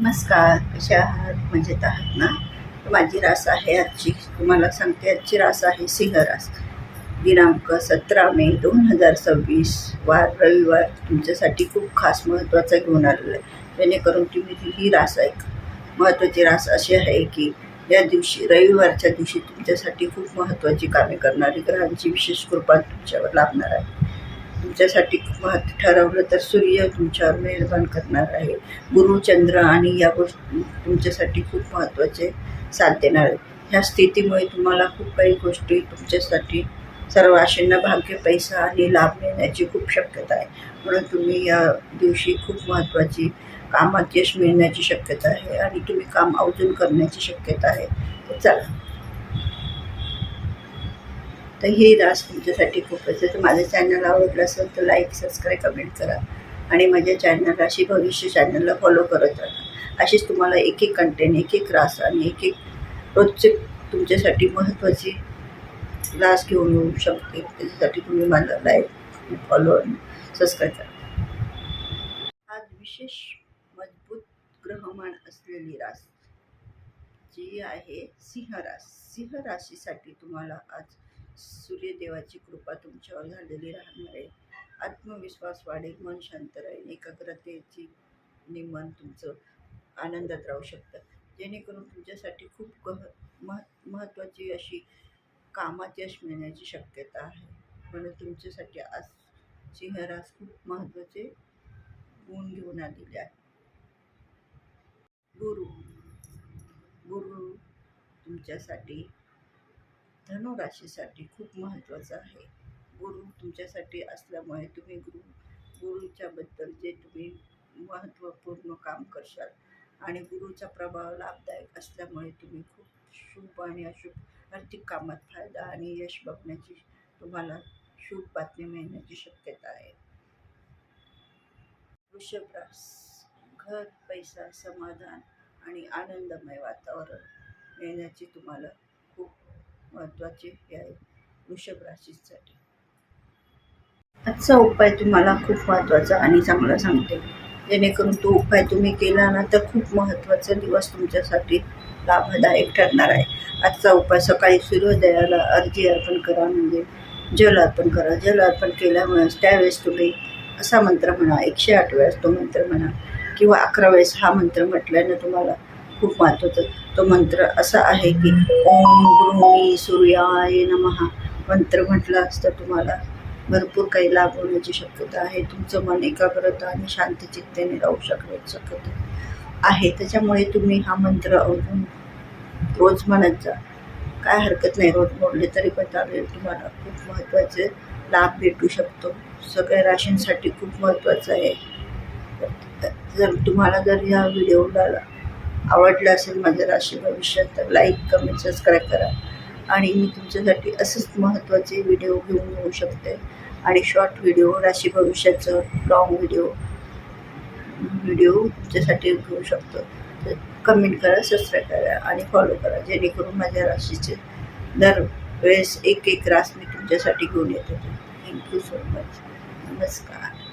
नमस्कार, कशा आहात? मजेत आहात ना? माझी रास आहे आजची, तुम्हाला सांगते. आजची रास आहे सिंह रास. दिनांक 17 मे 2026, वार रविवार तुमच्यासाठी खूप खास महत्त्वाचा घेऊन आलेला आहे, जेणेकरून तुम्ही ही रास ऐका. महत्त्वाची रास अशी आहे की या दिवशी, रविवारच्या दिवशी, तुमच्यासाठी खूप महत्त्वाची कामे करणारी ग्रहांची विशेष कृपा तुमच्यावर लाभणार आहे. तुमच्यासाठी महत्त्व ठरवलं तर सूर्य तुमच्यावर मेहरबान करणार आहे. गुरु, चंद्र आणि या गोष्टी तुमच्यासाठी खूप महत्त्वाचे साथ देणार आहेत. ह्या स्थितीमुळे तुम्हाला खूप काही गोष्टी तुमच्यासाठी, सर्व आशेंना भाग्य, पैसा आणि लाभ मिळण्याची खूप शक्यता आहे. म्हणून तुम्ही या दिवशी खूप महत्त्वाची कामात यश मिळण्याची शक्यता आहे आणि तुम्ही काम आवर्जून करण्याची शक्यता आहे. तर चला, तर ही रास तुमच्यासाठी खूपच आहे. तर माझं चॅनल आवडलं असेल तर लाईक, सबस्क्राईब, कमेंट करा आणि माझ्या चॅनल राशी भविष्य चॅनलला फॉलो करत राहा. अशीच तुम्हाला एक एक कंटेंट, एक एक रास आणि एक एक रोजचे तुमच्यासाठी महत्त्वाची रास घेऊन येऊ शकते. त्याच्यासाठी तुम्ही मला लाईक, फॉलो आणि सबस्क्राईब करा. आज विशेष मजबूत ग्रहमान असलेली रास जी आहे सिंह रास. सिंह राशीसाठी तुम्हाला आज सूर्यदेवाची कृपा तुमच्यावर झालेली राहणार आहे. आत्मविश्वास वाढेल, मन शांत राहील, एकाग्रतेची मन तुमचं आनंदात राहू शकतं, जेणेकरून तुमच्यासाठी खूप महत्त्वाची अशी कामात यश मिळण्याची शक्यता आहे. म्हणून तुमच्यासाठी आज सिंह रास खूप महत्त्वाचे गुण घेऊन आलेले आहे. गुरु गुरु तुमच्यासाठी, धनुराशीसाठी खूप महत्त्वाचं आहे. गुरु तुमच्यासाठी असल्यामुळे तुम्ही गुरुच्याबद्दल जे तुम्ही महत्त्वपूर्ण काम करशाल आणि गुरुचा प्रभाव लाभदायक असल्यामुळे तुम्ही खूप शुभ आणि अशुभ आर्थिक कामात फायदा आणि यश बघण्याची, तुम्हाला शुभ बातमी मिळण्याची शक्यता आहे. वृषभ रास, घर, पैसा, समाधान आणि आनंदमय वातावरण मिळण्याची तुम्हाला खूप महत्त्वाचे हे आहे वृषभ राशीसाठी. आजचा उपाय तुम्हाला खूप महत्त्वाचा आणि चांगला सांगते, जेणेकरून तो उपाय तुम्ही केला ना तर खूप महत्त्वाचा दिवस तुमच्यासाठी लाभदायक ठरणार आहे. आजचा उपाय, सकाळी सूर्योदयाला अर्घ्य अर्पण करा, म्हणजे जल अर्पण करा. जल अर्पण केल्यामुळे त्यावेळेस तुम्ही असा मंत्र म्हणा, 108 वेळेस तो मंत्र म्हणा किंवा 11 वेळेस हा मंत्र म्हटल्यानं तुम्हाला खूप महत्त्वाचं. तो मंत्र असा आहे की ओम गृह्णी सूर्याय नमः. मंत्र म्हटलं असतं तुम्हाला भरपूर काही लाभ होण्याची शक्यता आहे. तुमचं मन एकाग्रता आणि शांत चित्तेने राहू शक्यता आहे. त्याच्यामुळे तुम्ही हा मंत्र अवलंबून रोज म्हणत जा. काय हरकत नाही, रोज बोलले तरी पण चालेल. तुम्हाला खूप महत्त्वाचे लाभ भेटू शकतो. सगळ्या राशींसाठी खूप महत्त्वाचं आहे. जर या व्हिडिओला आवडलं असेल माझं राशी भविष्यात, तर लाईक, कमेंट, सबस्क्राईब करा आणि मी तुमच्यासाठी असंच महत्त्वाचे व्हिडिओ घेऊन येऊ शकते. आणि शॉर्ट व्हिडिओ, राशी भविष्याचं लॉंग व्हिडिओ तुमच्यासाठी घेऊ शकतो. तर कमेंट करा, सबस्क्राईब करा आणि फॉलो करा, जेणेकरून माझ्या राशीचे दरवेळेस एक एक रास मी तुमच्यासाठी घेऊन येते. Thank you so much. नमस्कार.